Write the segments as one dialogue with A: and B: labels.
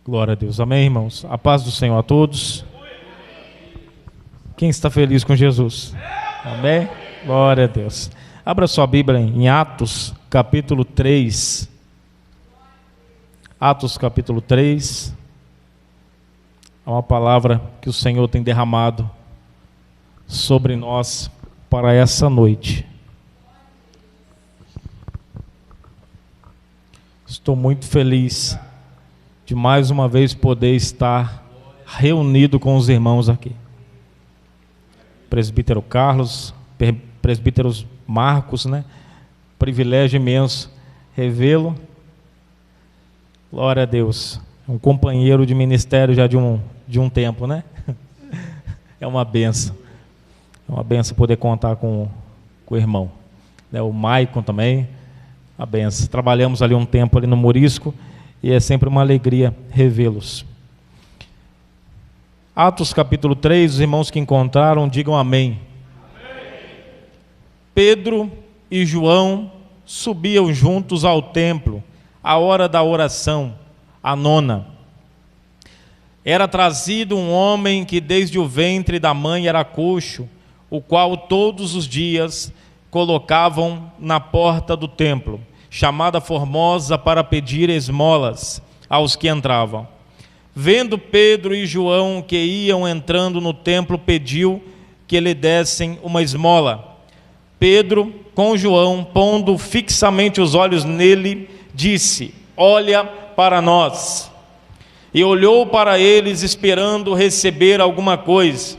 A: Glória a Deus. Amém, irmãos? A paz do Senhor a todos. Quem está feliz com Jesus? Amém? Glória a Deus. Abra sua Bíblia em Atos, capítulo 3. Atos, capítulo 3. É uma palavra que o Senhor tem derramado sobre nós para essa noite. Estou muito feliz de mais uma vez poder estar reunido com os irmãos aqui. Presbítero Carlos, presbíteros Marcos, né? Privilégio imenso revê-lo. Glória a Deus. Um companheiro de ministério já de um tempo, né? É uma benção. É uma benção poder contar com o irmão. O Maicon também, a benção. Trabalhamos ali um tempo ali no Morisco e é sempre uma alegria revê-los. Atos capítulo 3, os irmãos que encontraram, digam amém. Pedro e João subiam juntos ao templo, à hora da oração, a nona. Era trazido um homem que desde o ventre da mãe era coxo, o qual todos os dias colocavam na porta do templo, chamada Formosa, para pedir esmolas aos que entravam. Vendo Pedro e João que iam entrando no templo, pediu que lhe dessem uma esmola. Pedro, com João, pondo fixamente os olhos nele, disse: olha para nós. E olhou para eles, esperando receber alguma coisa.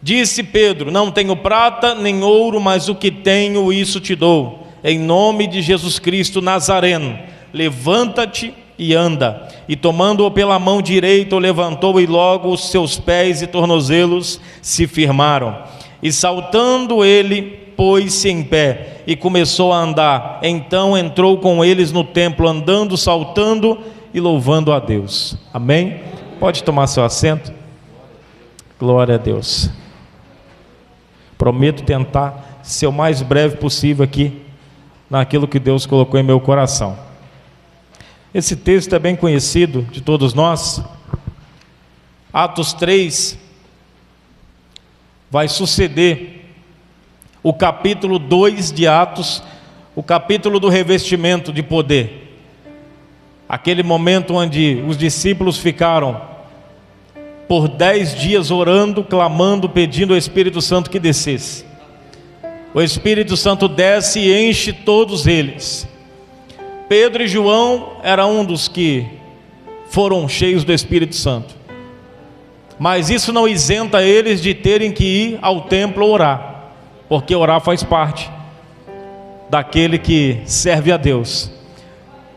A: Disse Pedro: não tenho prata nem ouro, mas o que tenho, isso te dou. Em nome de Jesus Cristo Nazareno, levanta-te e anda. E tomando-o pela mão direita, o levantou, e logo os seus pés e tornozelos se firmaram. E saltando ele, pôs-se em pé e começou a andar. Então entrou com eles no templo, andando, saltando e louvando a Deus. Amém? Pode tomar seu assento. Glória a Deus. Prometo tentar ser o mais breve possível aqui naquilo que Deus colocou em meu coração. Esse texto é bem conhecido de todos nós. Atos 3 vai suceder o capítulo 2 de Atos, o capítulo do revestimento de poder. Aquele momento onde os discípulos ficaram por 10 dias orando, clamando, pedindo ao Espírito Santo que descesse. O Espírito Santo desce e enche todos eles. Pedro e João eram um dos que foram cheios do Espírito Santo. Mas isso não isenta eles de terem que ir ao templo orar, porque orar faz parte daquele que serve a Deus.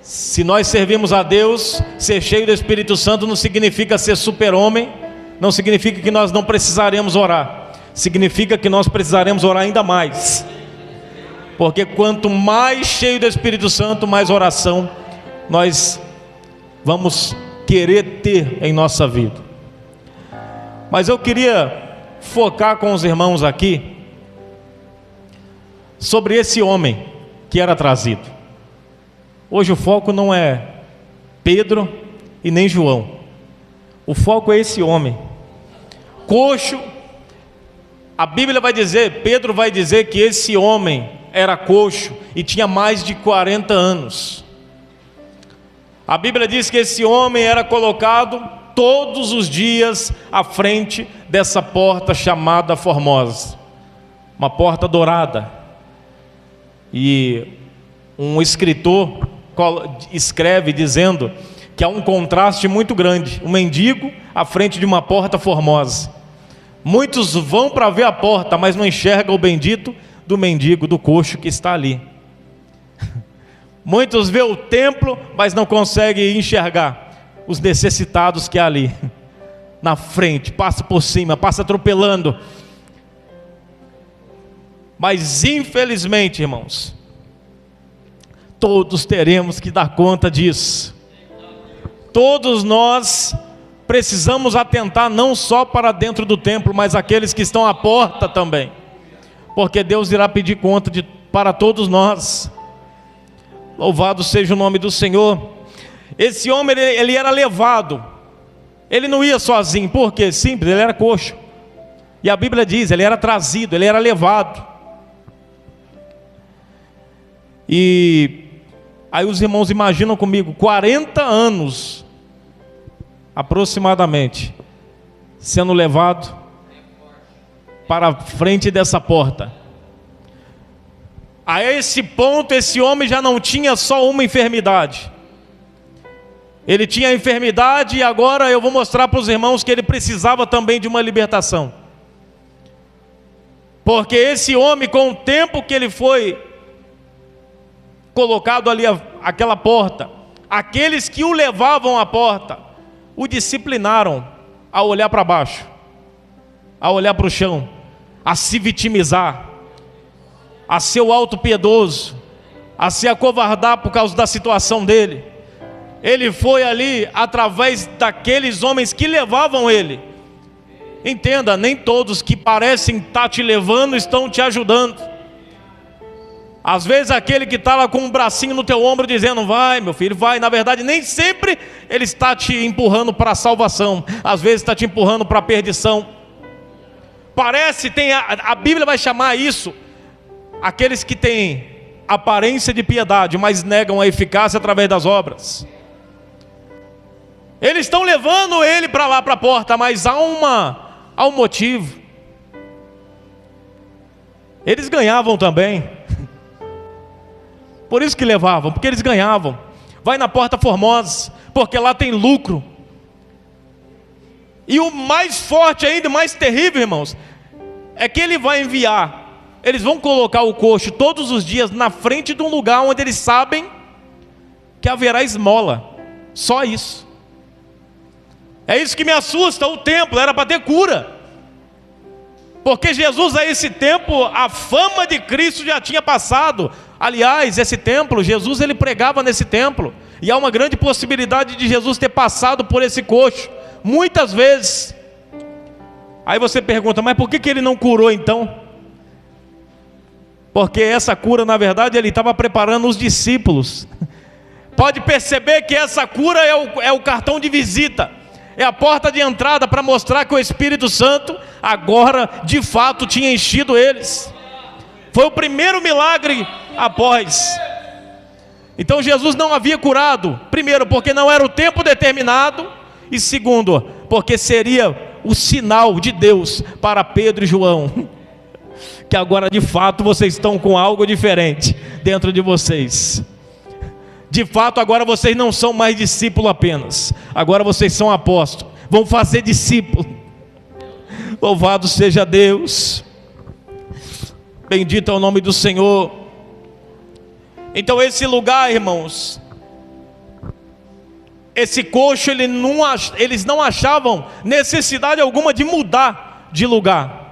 A: Se nós servimos a Deus, ser cheio do Espírito Santo não significa ser super-homem, não significa que nós não precisaremos orar. Significa que nós precisaremos orar ainda mais, porque quanto mais cheio do Espírito Santo, mais oração nós vamos querer ter em nossa vida. Mas eu queria focar com os irmãos aqui sobre esse homem que era trazido. Hoje o foco não é Pedro e nem João, o foco é esse homem coxo. A Bíblia vai dizer, Pedro vai dizer que esse homem era coxo e tinha mais de 40 anos. A Bíblia diz que esse homem era colocado todos os dias à frente dessa porta chamada Formosa, uma porta dourada. E um escritor escreve dizendo que há um contraste muito grande, um mendigo à frente de uma porta formosa. Muitos vão para ver a porta, mas não enxergam o bendito do mendigo, do coxo que está ali. Muitos vê o templo, mas não conseguem enxergar os necessitados que há ali na frente, passa por cima, passa atropelando. Mas infelizmente, irmãos, todos teremos que dar conta disso. Todos nós precisamos atentar não só para dentro do templo, mas aqueles que estão à porta também, porque Deus irá pedir conta para todos nós. Louvado seja o nome do Senhor. Esse homem, ele era levado. Ele não ia sozinho. Por quê? Simples, ele era coxo. E a Bíblia diz, ele era trazido, ele era levado. E aí os irmãos imaginam comigo, 40 anos aproximadamente, sendo levado para a frente dessa porta. A esse ponto, esse homem já não tinha só uma enfermidade. Ele tinha a enfermidade, e agora eu vou mostrar para os irmãos que ele precisava também de uma libertação. Porque esse homem, com o tempo que ele foi colocado ali aquela porta, aqueles que o levavam à porta, o disciplinaram a olhar para baixo, a olhar para o chão, a se vitimizar, a ser o auto-piedoso, a se acovardar por causa da situação dele. Ele foi ali através daqueles homens que levavam ele. Entenda, nem todos que parecem estar te levando estão te ajudando. Às vezes aquele que está lá com um bracinho no teu ombro dizendo, vai meu filho, vai. Na verdade nem sempre ele está te empurrando para a salvação. Às vezes está te empurrando para a perdição. Parece, a Bíblia vai chamar isso, aqueles que têm aparência de piedade, mas negam a eficácia através das obras. Eles estão levando ele para lá, para a porta, mas há um motivo. Eles ganhavam também. Por isso que levavam, porque eles ganhavam. Vai na Porta Formosa, porque lá tem lucro. E o mais forte ainda, mais terrível, irmãos, é que ele vai enviar. Eles vão colocar o coxo todos os dias na frente de um lugar onde eles sabem que haverá esmola. Só isso. É isso que me assusta. O templo era para ter cura, porque Jesus a esse tempo, a fama de Cristo já tinha passado. Aliás, esse templo, Jesus ele pregava nesse templo, e há uma grande possibilidade de Jesus ter passado por esse coxo, muitas vezes. Aí você pergunta, mas por que ele não curou então? Porque essa cura, na verdade, ele estava preparando os discípulos. Pode perceber que essa cura é o cartão de visita, é a porta de entrada para mostrar que o Espírito Santo agora de fato tinha enchido eles. Foi o primeiro milagre após. Então Jesus não havia curado, primeiro porque não era o tempo determinado, e segundo, porque seria o sinal de Deus para Pedro e João, que agora de fato vocês estão com algo diferente dentro de vocês. De fato agora vocês não são mais discípulos apenas, agora vocês são apóstolos, vão fazer discípulo. Louvado seja Deus, bendito é o nome do Senhor. Então esse lugar, irmãos, esse coxo, eles não achavam necessidade alguma de mudar de lugar.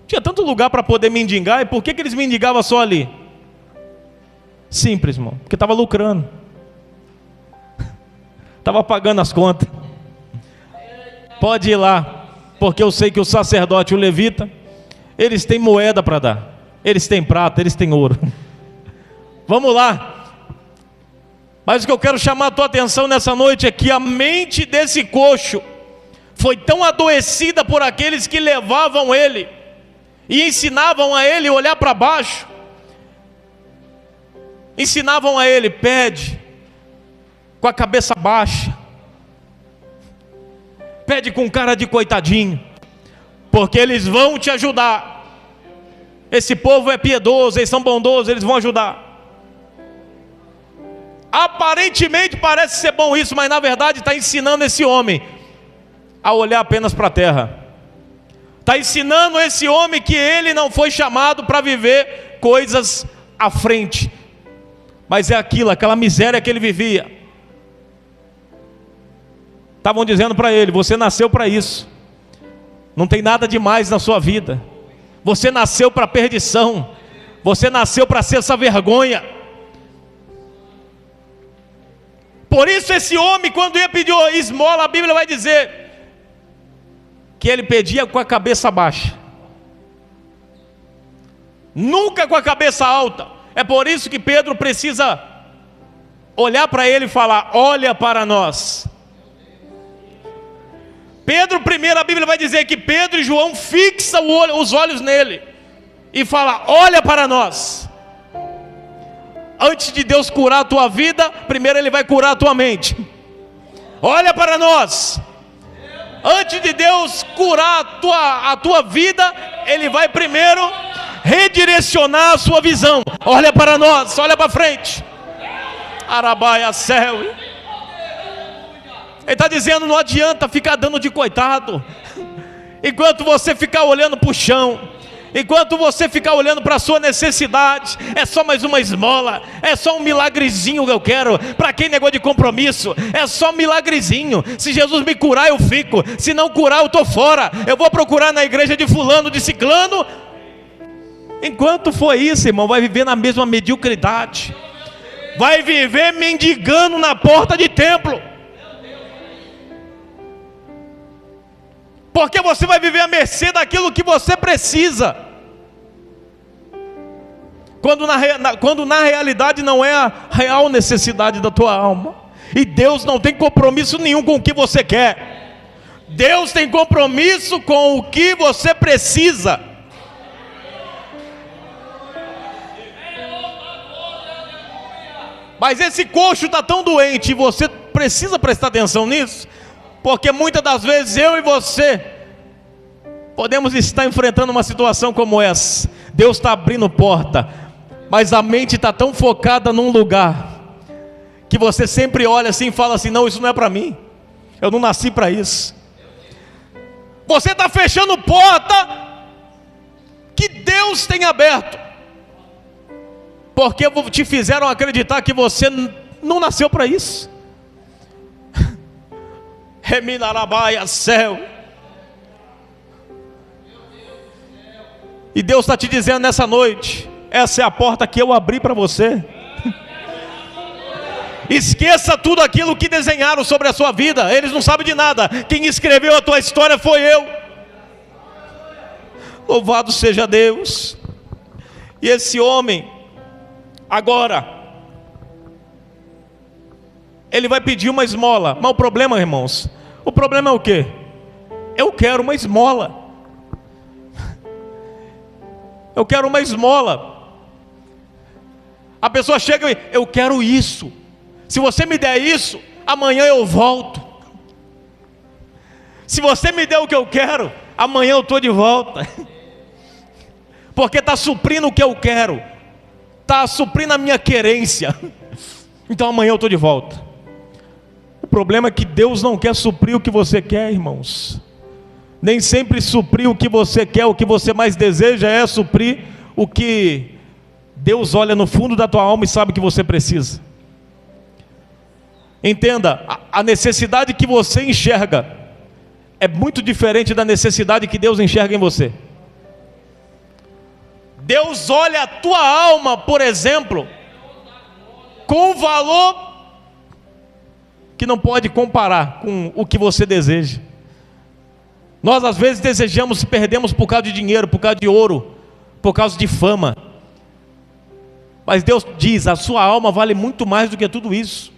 A: Tinha tanto lugar para poder mendigar, e por que eles mendigavam só ali? Simples, irmão, porque estava lucrando, estava pagando as contas. Pode ir lá, porque eu sei que o sacerdote e o levita, eles têm moeda para dar, eles têm prata, eles têm ouro. Vamos lá. Mas o que eu quero chamar a tua atenção nessa noite é que a mente desse coxo foi tão adoecida por aqueles que levavam ele e ensinavam a ele olhar para baixo. Ensinavam a ele, pede com a cabeça baixa, pede com cara de coitadinho, porque eles vão te ajudar. Esse povo é piedoso, eles são bondosos, eles vão ajudar. Aparentemente parece ser bom isso, mas na verdade está ensinando esse homem a olhar apenas para a terra. Está ensinando esse homem que ele não foi chamado para viver coisas à frente, mas é aquela miséria que ele vivia. Estavam dizendo para ele, você nasceu para isso, não tem nada demais na sua vida, você nasceu para perdição, você nasceu para ser essa vergonha. Por isso esse homem, quando ia pedir esmola, a Bíblia vai dizer que ele pedia com a cabeça baixa, nunca com a cabeça alta. É por isso que Pedro precisa olhar para ele e falar: olha para nós. Pedro, primeiro, a Bíblia vai dizer que Pedro e João fixam os olhos nele e fala: olha para nós. Antes de Deus curar a tua vida, primeiro Ele vai curar a tua mente. Olha para nós. Antes de Deus curar a tua vida, Ele vai primeiro redirecionar a sua visão. Olha para nós, olha para frente. Arabaia céu. Ele está dizendo: não adianta ficar dando de coitado. Enquanto você ficar olhando para o chão, enquanto você ficar olhando para a sua necessidade, é só mais uma esmola, é só um milagrezinho que eu quero. Para quem negócio de compromisso, é só um milagrezinho. Se Jesus me curar, eu fico. Se não curar, eu estou fora. Eu vou procurar na igreja de fulano, de ciclano. Enquanto for isso, irmão, vai viver na mesma mediocridade. Vai viver mendigando na porta de templo. Porque você vai viver à mercê daquilo que você precisa, quando na realidade não é a real necessidade da tua alma. E Deus não tem compromisso nenhum com o que você quer. Deus tem compromisso com o que você precisa. Mas esse coxo está tão doente, e você precisa prestar atenção nisso. Porque muitas das vezes eu e você podemos estar enfrentando uma situação como essa. Deus está abrindo porta, mas a mente está tão focada num lugar, que você sempre olha assim e fala assim: não, isso não é para mim. Eu não nasci para isso. Você está fechando porta que Deus tem aberto, porque te fizeram acreditar que você não nasceu para isso. Reminarabaia céu. E Deus está te dizendo nessa noite: essa é a porta que eu abri para você. Esqueça tudo aquilo que desenharam sobre a sua vida. Eles não sabem de nada. Quem escreveu a tua história foi eu. Louvado seja Deus. E esse homem, agora, ele vai pedir uma esmola. Mas o problema, irmãos, o problema é o quê? Eu quero uma esmola. Eu quero uma esmola. A pessoa chega e: eu quero isso. Se você me der isso, amanhã eu volto. Se você me der o que eu quero, amanhã eu estou de volta. Porque está suprindo o que eu quero, está suprindo a minha querência. Então amanhã eu estou de volta. O problema é que Deus não quer suprir o que você quer, irmãos. Nem sempre suprir o que você quer, o que você mais deseja é suprir o que Deus olha no fundo da tua alma e sabe que você precisa. Entenda, a necessidade que você enxerga é muito diferente da necessidade que Deus enxerga em você. Deus olha a tua alma, por exemplo, com um valor que não pode comparar com o que você deseja. Nós às vezes desejamos e perdemos por causa de dinheiro, por causa de ouro, por causa de fama. Mas Deus diz: a sua alma vale muito mais do que tudo isso.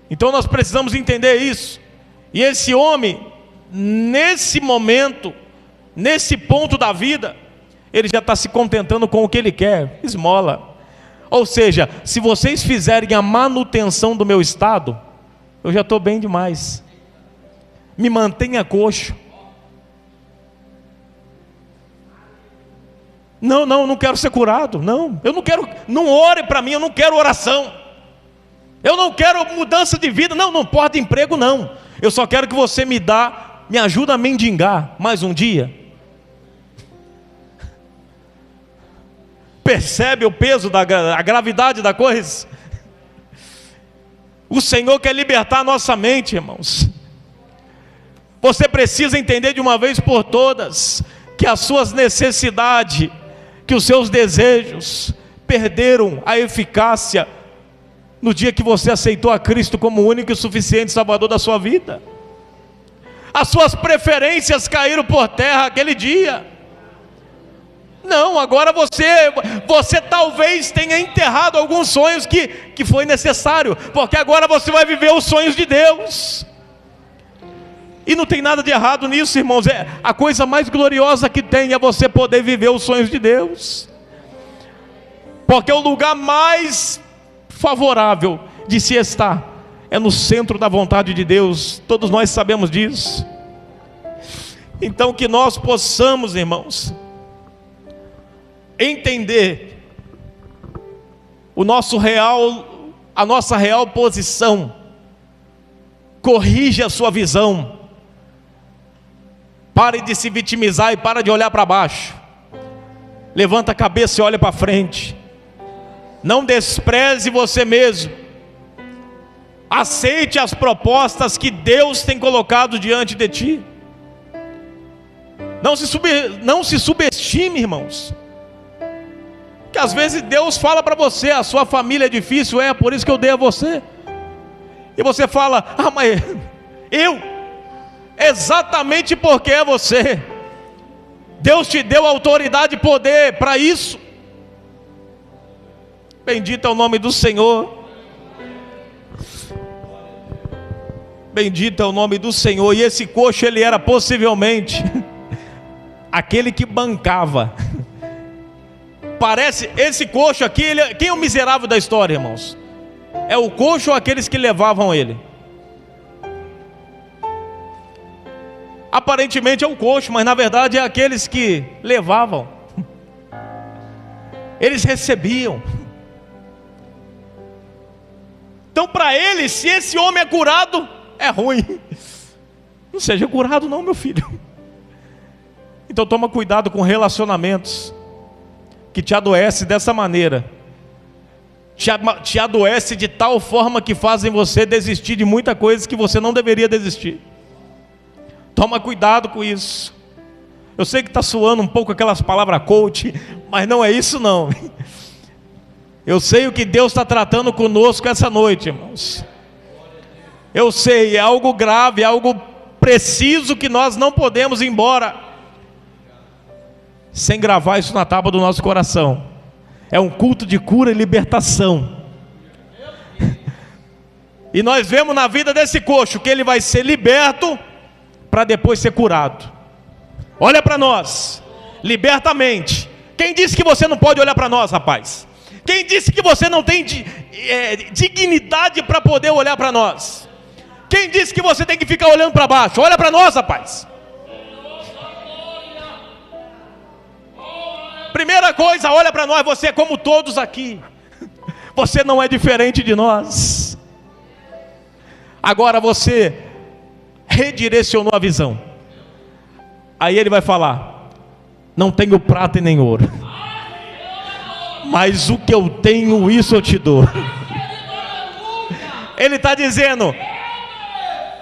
A: Então nós precisamos entender isso. E esse homem, nesse momento, nesse ponto da vida, ele já está se contentando com o que ele quer, esmola. Ou seja, se vocês fizerem a manutenção do meu estado, eu já estou bem demais. Me mantenha coxo. Não quero ser curado. Não, eu não quero. Não ore para mim, eu não quero oração. Eu não quero mudança de vida. Não importa emprego, não. Eu só quero que você me ajuda a mendigar mais um dia. Percebe o peso a gravidade da coisa? O Senhor quer libertar a nossa mente, irmãos. Você precisa entender de uma vez por todas que as suas necessidades, que os seus desejos perderam a eficácia no dia que você aceitou a Cristo como o único e suficiente Salvador da sua vida. As suas preferências caíram por terra aquele dia. Não, agora você talvez tenha enterrado alguns sonhos que foi necessário, porque agora você vai viver os sonhos de Deus. E não tem nada de errado nisso, irmãos. A coisa mais gloriosa que tem é você poder viver os sonhos de Deus, porque o lugar mais favorável de se estar é no centro da vontade de Deus. Todos nós sabemos disso. Então que nós possamos, irmãos, entender a nossa real posição. Corrige a sua visão. Pare de se vitimizar e para de olhar para baixo. Levanta a cabeça e olha para frente. Não despreze você mesmo. Aceite as propostas que Deus tem colocado diante de ti. Não se subestime, irmãos. Que às vezes Deus fala para você: a sua família é difícil, por isso que eu dei a você. E você fala: mas eu? Exatamente porque é você. Deus te deu autoridade e poder para isso. Bendito é o nome do Senhor. Bendito é o nome do Senhor. E esse coxo, ele era possivelmente aquele que bancava. Parece, esse coxo aqui, quem é o miserável da história, irmãos? É o coxo ou aqueles que levavam ele? Aparentemente é o coxo, mas na verdade é aqueles que levavam. Eles recebiam. Então para eles, se esse homem é curado, é ruim. Não seja curado não, meu filho. Então toma cuidado com relacionamentos que te adoece dessa maneira. Te adoece de tal forma que fazem você desistir de muita coisa que você não deveria desistir. Toma cuidado com isso. Eu sei que está soando um pouco aquelas palavras coach, mas não é isso não. Eu sei o que Deus está tratando conosco essa noite, irmãos. Eu sei, é algo grave, é algo preciso que nós não podemos ir embora sem gravar isso na tábua do nosso coração. É um culto de cura e libertação. E nós vemos na vida desse coxo que ele vai ser liberto para depois ser curado. Olha para nós, liberta a mente. Quem disse que você não pode olhar para nós, rapaz? Quem disse que você não tem dignidade para poder olhar para nós? Quem disse que você tem que ficar olhando para baixo? Olha para nós, rapaz. Primeira coisa, olha para nós. Você é como todos aqui. Você não é diferente de nós. Agora você redirecionou a visão. Aí ele vai falar: não tenho prata e nem ouro, mas o que eu tenho, isso eu te dou. Ele está dizendo: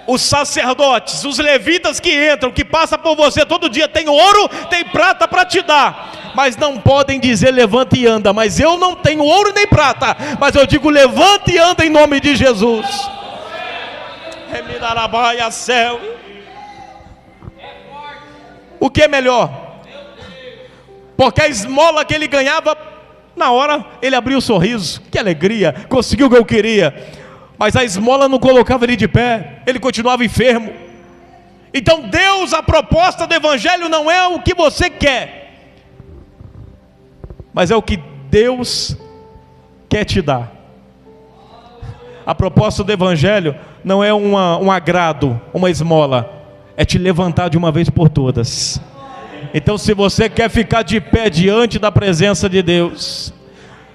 A: os sacerdotes, os levitas que entram, que passam por você todo dia, tem ouro, tem prata para te dar, mas não podem dizer levanta e anda. Mas eu não tenho ouro nem prata, mas eu digo levanta e anda em nome de Jesus. Céu. O que é melhor? Porque a esmola que ele ganhava, na hora ele abriu o sorriso, que alegria, conseguiu o que eu queria. Mas a esmola não colocava ele de pé, ele continuava enfermo. Então Deus, a proposta do evangelho não é o que você quer, mas é o que Deus quer te dar. A proposta do evangelho não é um agrado, uma esmola, é te levantar de uma vez por todas. Então se você quer ficar de pé diante da presença de Deus,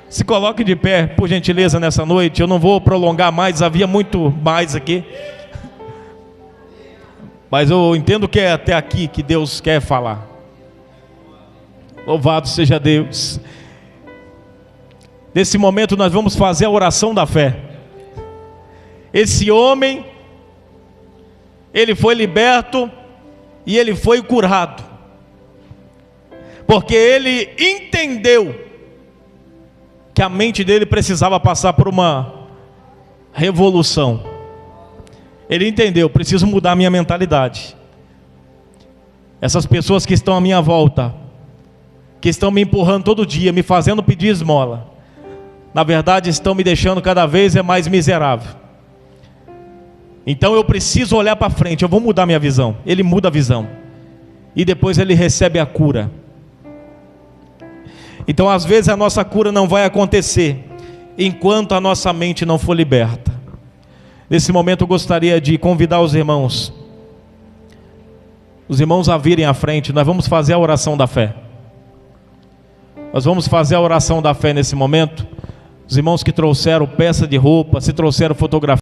A: se coloque de pé, por gentileza, nessa noite. Eu não vou prolongar mais, havia muito mais aqui, mas eu entendo que é até aqui que Deus quer falar. Louvado seja Deus. Nesse momento nós vamos fazer a oração da fé. Esse homem, ele foi liberto e ele foi curado, porque ele entendeu que a mente dele precisava passar por uma revolução. Ele entendeu: preciso mudar a minha mentalidade. Essas pessoas que estão à minha volta que estão me empurrando todo dia, me fazendo pedir esmola, na verdade estão me deixando cada vez mais miserável. Então eu preciso olhar para frente, eu vou mudar minha visão. Ele muda a visão, e depois ele recebe a cura. Então às vezes a nossa cura não vai acontecer enquanto a nossa mente não for liberta. Nesse momento eu gostaria de convidar os irmãos a virem à frente. Nós vamos fazer a oração da fé. Nós vamos fazer a oração da fé nesse momento. Os irmãos que trouxeram peça de roupa, se trouxeram fotografia,